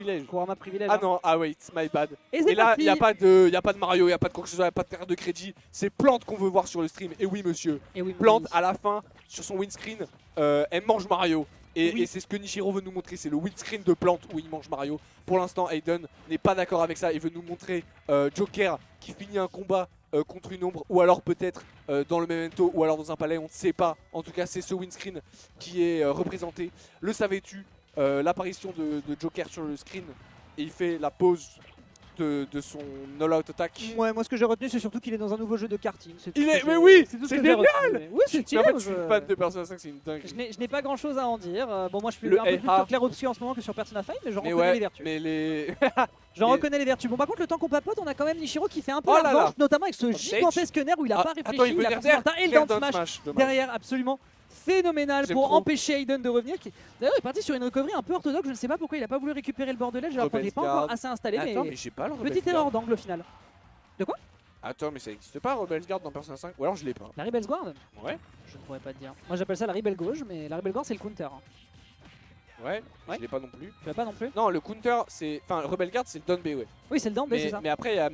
privilège. Kurama privilège. Ah hein. non, ah wait, my bad. Et c'est Et là, parti. il n'y a pas de Mario, il n'y a pas de quoi que ce soit, il n'y a pas de carte de crédit. C'est Plante qu'on veut voir sur le stream. Et oui, monsieur. Et oui, Plante, oui. à la fin, sur son windscreen, elle mange Mario. Et, Oui. et c'est ce que Nichiro veut nous montrer, c'est le windscreen de Plante où il mange Mario. Pour l'instant, Aiden n'est pas d'accord avec ça. Il veut nous montrer Joker qui finit un combat contre une ombre, ou alors peut-être dans le Memento, ou alors dans un palais, on ne sait pas. En tout cas, c'est ce windscreen qui est représenté. Le savais-tu, l'apparition de Joker sur le screen, et il fait la pause de son all-out attack. Ouais, moi ce que j'ai retenu, c'est surtout qu'il est dans un nouveau jeu de karting. C'est tout Il ce est, que mais j'ai- oui, tout ce c'est que j'ai retenu. Oui, c'est Mais stylé. en fait, moi, je suis je- fan de Persona 5, c'est une dingue. Je n'ai pas grand chose à en dire. Bon, moi je suis Le un peu plus LA. sur Clair Obscur en ce moment que sur Persona 5, mais j'en Mais reconnais ouais, les vertus. mais les... J'en mais- reconnais les vertus. Bon, par contre, le temps qu'on papote, on a quand même Nichiro qui fait un peu Oh la là là. revanche, notamment avec ce Update. gigantesque nerf où il a Ah, pas réfléchi. attends, il veut a dire pensé un tas, et le Claire down down smash dommage. derrière, absolument phénoménal J'aime pour trop. empêcher Aiden de revenir. D'ailleurs, il est parti sur une recovery un peu orthodoxe. Je ne sais pas pourquoi il a pas voulu récupérer le bord de l'aile. Alors qu'on n'est pas Rebel's encore Guard. assez installé, Attends, mais mais j'ai pas le petite Rebel's erreur Guard. d'angle au final. Attends, mais ça existe pas Rebel's Guard dans Persona 5 ou alors je l'ai pas. La Rebel's Guard Ouais. Je ne pourrais pas te dire. Moi j'appelle ça la Rebel Gauche, mais la Rebel Guard c'est le counter. hein. Ouais, Ouais. je l'ai pas non plus. Tu l'as pas non plus? Non, le counter, c'est... Enfin, Rebel Guard, c'est le down B, ouais. Oui, c'est le down B, c'est Mais, ça. mais après, il y a...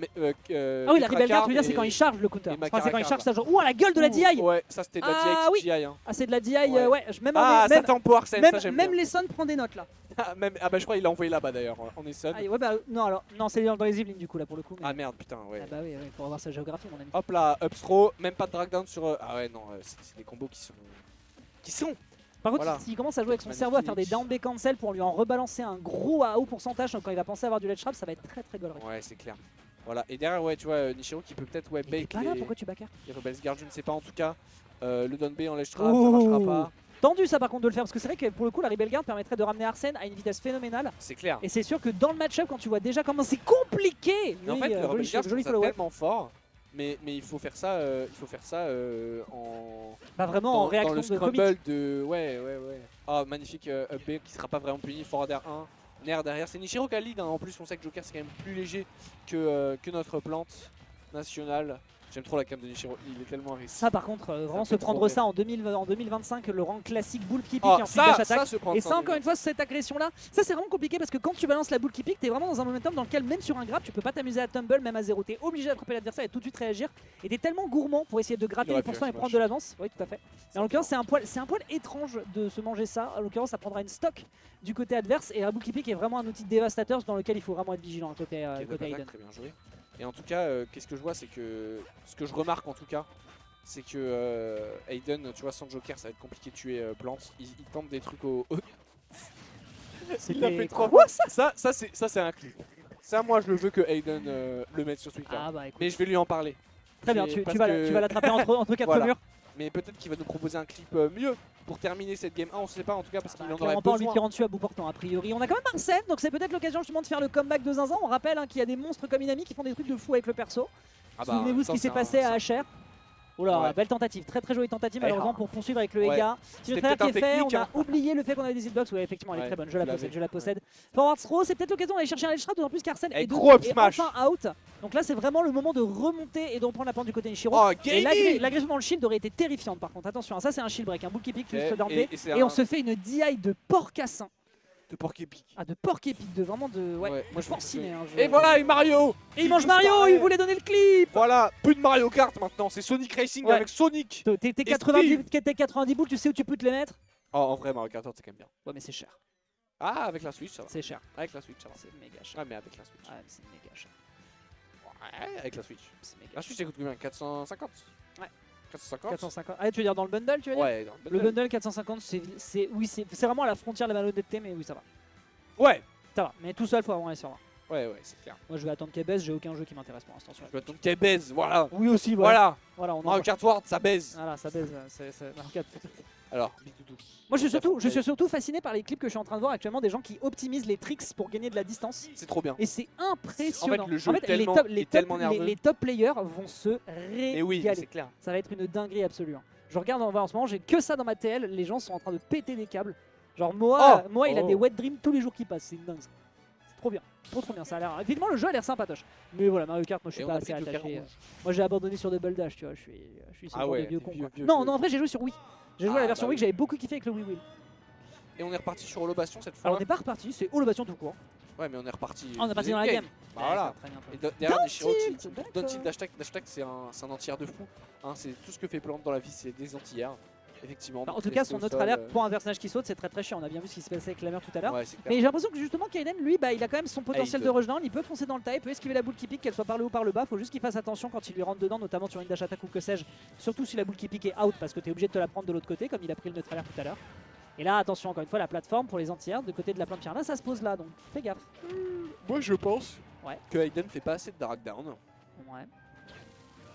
Ah oui, la Rebel Guard, tu veux dire, c'est quand il charge le counter. et Enfin, c'est quand il Makara charge Card. sa jambe. Ouh, à la gueule de la DI. Ouais, ça c'était de la Ah oui. DI. Hein. Ah, c'est de la DI, Ouais. ouais. Même, Ah, ça même, tempo Arsène, ça j'aime même bien. les sons prend des notes là. Ah bah je crois qu'il l'a envoyé là-bas d'ailleurs, en Essonne. Ah, ouais, bah non, alors, non, c'est dans les Yvelines du coup là pour le coup. mais- Ah merde, putain, ouais. Ah bah oui, faut revoir sa géographie, mon ami. Hop là, up throw, même pas de drag down sur... Ah ouais, non, c'est des combos qui sont... Par contre, Voilà. s'il commence à jouer avec son cerveau, à faire des down B cancel pour lui en rebalancer un gros à haut pourcentage quand il va penser avoir du ledge trap, ça va être très très gaulerie. Ouais, c'est clair. Voilà, et derrière, ouais, tu vois, Nichiro qui peut peut-être Mais t'es bait pas là, pourquoi tu backer? les Rebel's Guard, je ne sais pas en tout cas. Le down B en ledge trap, ça Oh. marchera pas. Tendu ça par contre de le faire parce que c'est vrai que pour le coup la Rebel Guard permettrait de ramener Arsène à une vitesse phénoménale C'est clair. et c'est sûr que dans le match-up quand tu vois déjà comment c'est compliqué. Mais en fait, le joli, Rebel Guard, je joli trouve ça follow-up. tellement fort. Mais il faut faire ça, en... Pas vraiment en dans réaction le de commit. scramble de... Ouais. Ah, magnifique up B qui sera pas vraiment puni, forward R1. Nair derrière, c'est Nichiro qui a le lead, hein. En plus on sait que Joker c'est quand même plus léger que notre plante nationale. J'aime trop la cam de Nichiro, il est tellement risque. Ça par contre, vraiment fait se trop prendre rire. ça en 2025, le rang classique bull keeping Oh, et ensuite dash attack. ça se prend Et ça encore une fois, cette agression là, ça c'est vraiment compliqué parce que quand tu balances la bull keeping, t'es vraiment dans un momentum dans lequel même sur un grab, tu peux pas t'amuser à tumble, même à zéro. T'es obligé d'attraper l'adversaire et tout de suite réagir. Et t'es tellement gourmand pour essayer de gratter aurait les pu pourcents et faire prendre smash. de l'avance. Oui, tout à fait. Et en l'occurrence, c'est un poil étrange de se manger ça. En l'occurrence, ça prendra une stock du côté adverse et la bull keeping est vraiment un outil dévastateur dans lequel il faut vraiment être vigilant côté, Ok, côté double Aiden. attack, très bien joué. Et en tout cas, qu'est-ce que je vois, c'est que ce que je remarque en tout cas, c'est que Aiden, tu vois, sans Joker, ça va être compliqué de tuer Plante. Il tente des trucs au. Il l'a fait trois fois. Ça c'est un clip. Ça, moi, je le veux que Aiden le mette sur Twitter. Ah bah écoute. Mais je vais lui en parler. Très bien, c'est tu parce vas que- tu vas l'attraper entre quatre Voilà. murs. Mais peut-être qu'il va nous proposer un clip mieux pour terminer cette game 1, on sait pas en tout cas parce qu'il en aurait Clairement pas en lui besoin. tirant dessus à bout portant a priori. On a quand même Arsène, donc c'est peut-être l'occasion justement de faire le comeback de Zinzin. On rappelle qu'il y a des monstres comme Inami qui font des trucs de fou avec le perso. Ah bah, Souvenez-vous ce qui s'est passé à HR. Oula, Ouais. belle tentative, très très jolie tentative malheureusement pour poursuivre avec le Ouais. Ega. Si le C'était trailer qui est peut-être un fait, on technique, a hein. oublié le fait qu'on avait des hitbox. Ouais, effectivement, elle est Ouais, très bonne, je tu la l'avais. possède, je la possède. Forward throw, c'est peut-être l'occasion d'aller chercher un ledge trap, d'autant plus qu'Arsène Et est, gros up est smash. enfin out. Donc là, c'est vraiment le moment de remonter et de reprendre la pente du côté Nichiro. Oh, Et gaming l'agression dans le shield aurait été terrifiante par contre. Attention, ça c'est un shield break, un bull keeping plus Et- down B. et c'est Et un- on se fait une DI de porcassin. de porc épique. Ah, de porc épique, de vraiment de. Ouais, Ouais, moi, je pense pense que- hein, Et voilà, et Mario Et il mange Mario, disparaît. il voulait donner le clip. Voilà, plus de Mario Kart maintenant, c'est Sonic Racing Ouais. avec Sonic. Tes Et 90 boules, tu sais où tu peux te les mettre? Oh, en vrai, Mario Kart, c'est quand même bien. Ouais, mais c'est cher. Ah, avec la Switch, ça va. C'est cher. Avec la Switch, ça va. C'est méga cher. Ouais, mais avec la Switch. Ouais, c'est méga cher. Ouais, avec la Switch. C'est méga La cher. Switch, ça coûte combien 450 Ouais. 450 450. Ah, tu veux dire dans le bundle, tu veux dire? Ouais, dans Le bundle 450, oui, c'est vraiment à la frontière de la malhonnêteté, mais oui, ça va. Ouais, Ça va, mais tout seul, faut avoir un sur 20. ouais, c'est clair. Moi, je vais attendre qu'elle baisse, j'ai aucun jeu qui m'intéresse pour l'instant. Je dois attendre qu'elle baise, voilà. Oui, aussi, voilà. Voilà, Voilà, on en Mario Kart World, ça baise. Voilà, ça baise. Mario Kart. Alors, Big Doudou. Moi, je suis surtout fasciné par les clips que je suis en train de voir actuellement des gens qui optimisent les tricks pour gagner de la distance. C'est trop bien. Et c'est impressionnant. En fait, le jeu est tellement nerveux. les top players vont se Mais oui, régaler. c'est clair. Ça va être une dinguerie absolue. hein. Je regarde en ce moment, j'ai que ça dans ma TL. Les gens sont en train de péter des câbles. Genre, Moa, il a des wet dreams tous les jours qui passent. C'est une dingue. C'est trop bien. Trop bien. Ça a l'air. Effectivement, le jeu a l'air sympatoche. Mais voilà, Mario Kart, moi je suis Et on pas a assez pris le fer attaché. rouge. Moi j'ai abandonné sur Double Dash, tu vois. Je suis ce Ah genre ouais, de vieux t'es con. vieux, quoi. vieux, Non, vieux. non, en vrai, j'ai joué sur Wii. J'ai joué à la Ah, version bah Wii que j'avais beaucoup kiffé avec le Wii Wheel. Et on est reparti sur Holobation cette fois. Alors on n'est pas reparti, c'est Holobation tout court. Ouais, mais on est reparti. On est parti dans la game. Bah voilà. D'accord, très bien, Et très bien. derrière Nishiro, D'accord. Don't Tilt Dash Attack, c'est un anti-air de fou. Hein, c'est tout ce que fait Plante dans la vie, c'est des anti-airs. Effectivement. Bah, en donc tout cas, rester son au autre sol, alerte pour un personnage qui saute, c'est très chiant. On a bien vu ce qui se passait avec Clammer tout à l'heure. Ouais, c'est clair. Mais j'ai l'impression que justement, Kaiden, lui, bah, il a quand même son potentiel de Aiden. rushdown. Il peut foncer dans le tas, il peut esquiver la boule qui pique, qu'elle soit par le haut ou par le bas. Faut juste qu'il fasse attention quand il lui rentre dedans, notamment sur une dash attack ou que sais-je. Surtout si la boule qui pique est out, parce que tu es obligé de te la prendre de l'autre côté, comme il a pris le neutre alert tout à l'heure. Et là, attention, encore une fois, la plateforme pour les anti-airs de côté de la plante Piranha, ça se pose là, donc fais gaffe. Moi, je pense Ouais. que Aiden fait pas assez de drag down. Ouais.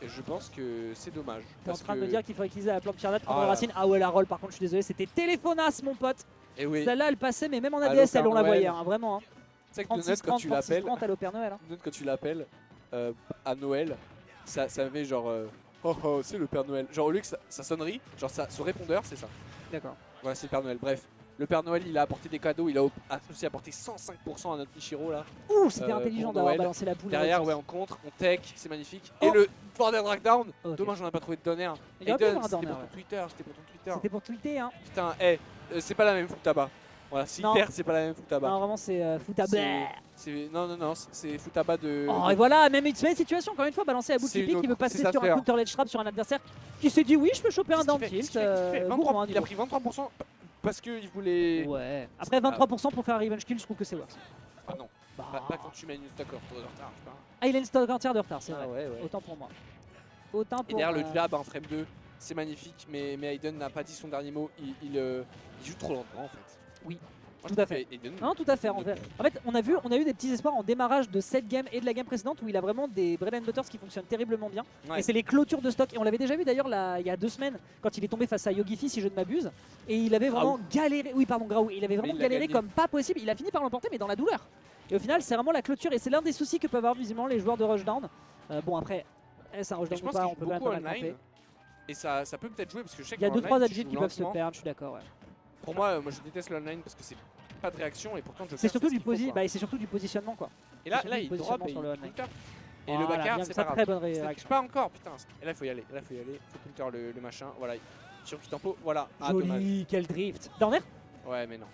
Et je pense que c'est dommage. T'es en parce train de que- me dire qu'il faut utiliser la plante Piranha de prendre Ah la là. racine. Ah ouais, la roll, par contre, je suis désolé, c'était téléphonasse, mon pote. Et oui, Celle-là, elle passait, mais même en Allô, ADSL, on la Père voyait, Noël. hein, vraiment. Hein. tu sais que 36, Donut, quand 30, tu 36, l'appelles, 30, allô Père Noël. Hein. Donut, quand tu l'appelles à Noël, ça fait genre oh oh, c'est le Père Noël. Genre au lieu que sa sonnerie, genre son répondeur, c'est ça. D'accord. Voilà, c'est le Père Noël. Bref, le Père Noël, il a apporté des cadeaux, il a aussi apporté 105% à notre Nishiro là. Ouh, c'était intelligent pour d'avoir Noël. balancé la poule. Derrière, ouais, on contre, on tech, c'est magnifique. Oh. Et le Border Drag Down, Ok. dommage, on n'a pas trouvé de donner. Il y aurait pu Aiden, avoir un c'était Dorner, pour ouais. ton Twitter, c'était pour ton Twitter. C'était pour tweeter, hein. Putain, c'est pas la même Futaba. Voilà, s'il Non. perd, c'est pas la même Futaba. Non, vraiment, c'est Futaba. Non, c'est Futaba de. Oh, et voilà, même une situation, encore une fois, balancer la boule C'est qui une pique, autre- il veut c'est passer sa sur un sphère. counter ledge trap sur un adversaire qui s'est dit oui, je peux choper un Qu'est-ce down qu'il fait tilt. Qu'est-ce qu'il fait gourmand, 23, il a pris 23% parce qu'il voulait. Ouais. Après 23% pour faire un revenge kill, je trouve que c'est worse. Ah non, Bah. pas quand tu mets une stock de retard. je sais pas. Ah, il a une stock entière de retard, c'est vrai. ouais. Autant pour moi. Autant Et pour derrière le jab en frame 2, c'est magnifique, mais Aiden n'a pas dit son dernier mot, il joue trop lentement en fait. Oui, Moi, tout je à trouve fait. que Aiden- Non, tout à fait. En fait, on a eu des petits espoirs en démarrage de cette game et de la game précédente où il a vraiment des bread and butters qui fonctionnent terriblement bien. Ouais. Et c'est les clôtures de stock. Et on l'avait déjà vu d'ailleurs il y a 2 semaines quand il est tombé face à Yogifi, si je ne m'abuse. Et il avait vraiment galéré. Oui, pardon, Graou. Il avait vraiment il l'a galéré gagné. comme pas possible. Il a fini par l'emporter, mais dans la douleur. Et au final, c'est vraiment la clôture. Et c'est l'un des soucis que peuvent avoir visiblement les joueurs de Rushdown. Bon, après, est-ce un Et Rushdown je ou pense pas qu'il On peut joue quand même beaucoup pas mal online. camper. Et ça peut peut-être jouer parce que je sais Il y a qu'en 2-3 online, tu agits joues qui peuvent se lentement. perdre, je suis d'accord. Ouais. Pour moi, je déteste l'online parce que c'est pas de réaction et pourtant je C'est perds, surtout, ce qu'il faut, quoi. c'est surtout du positionnement, quoi. Et là, c'est là surtout il du drop positionnement et sur il le online. counter. Et Voilà, le backard, bien, c'est ça, pas très grave. bonne C'est réaction. pas encore, putain. Et là, il faut y aller. Faut counter le machin. Voilà. Sur qui tempo. Voilà. Ah, dommage. Joli, quel drift. Dorner Ouais, mais non.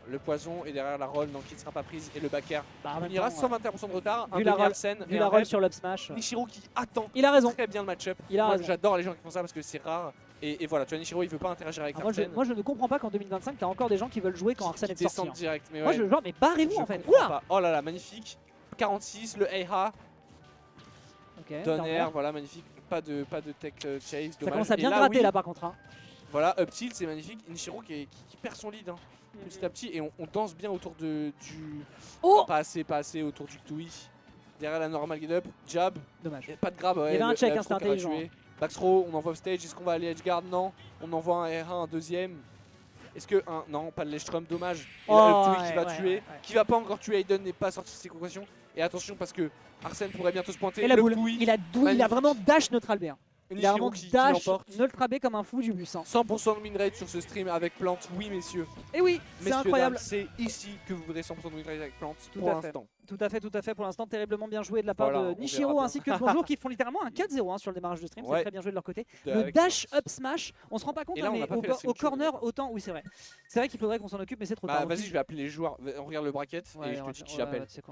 Le poison est derrière la roll, donc il ne sera pas prise. Et le backer. Bah, en même Il ira temps, 121% de retard. Vu Un la demi roll- Arsène vu et la un roll rep. sur l'up smash. Nishiro qui attend Il a raison. très bien le match-up. Il a Moi, raison. j'adore les gens qui font ça parce que c'est rare. Et voilà, tu vois, Nishiro, il veut pas interagir avec Ah, Arsène. moi je ne comprends pas qu'en 2025 t'as encore des gens qui veulent jouer quand Arsène qui est sorti. descendent hein. direct. Mais Moi ouais, je genre mais barrez-vous je en fait. comprends Oula. pas. Oh là là, magnifique. 46, le Eiha. Ok. Donner, Dorner. voilà, magnifique. Pas de tech chase, dommage. Ça commence à Et bien là, gratter oui, là par contre. Hein. Voilà, up tilt, c'est magnifique. Nishiro qui perd son lead petit à petit et on danse bien autour du. Oh Pas assez autour du Tui. Derrière la normal get up, jab, Dommage. et pas de grab. Ouais, Il y avait un check, le hein, c'était upthrow qui va intelligent, tuer. Backthrow, on envoie off stage. Est-ce qu'on va aller edgeguard? Non. On envoie un R1, un deuxième. Est-ce que un. Non, pas de Lestrom, dommage. Et là, Oh, le Tui qui va ouais, tuer. ouais. Qui va pas encore tuer Aiden, n'est pas sorti de ses conclusions. Et attention parce que Arsène pourrait bientôt se pointer. Et la le boule. Tui, Il a magnifique. vraiment dash neutral B. hein. Il a Nishiro vraiment qui dash l'emporte. neutral B comme un fou du bus. Hein. 100% de win rate sur ce stream avec Plante, oui messieurs. Et oui, c'est Messieurs, incroyable. dames, c'est ici que vous verrez 100% de win rate avec Plante Tout pour à fait. l'instant. Tout à fait. Pour l'instant, terriblement bien joué de la part Voilà, de on Nishiro verra ainsi que de Bonjour qui font littéralement un 4-0 sur le démarrage de stream. Ouais. C'est très bien joué de leur côté. Le Avec dash Plante. up smash, on se rend pas compte, Et là, hein, on mais n'a pas fait la au structure. corner, autant. Oui, c'est vrai. C'est vrai qu'il faudrait qu'on s'en occupe, mais c'est trop Bah tard. vas-y, je vais appeler les joueurs. On regarde le bracket Ouais, et je on te va- dis qui ouais, j'appelle. tu sais quoi,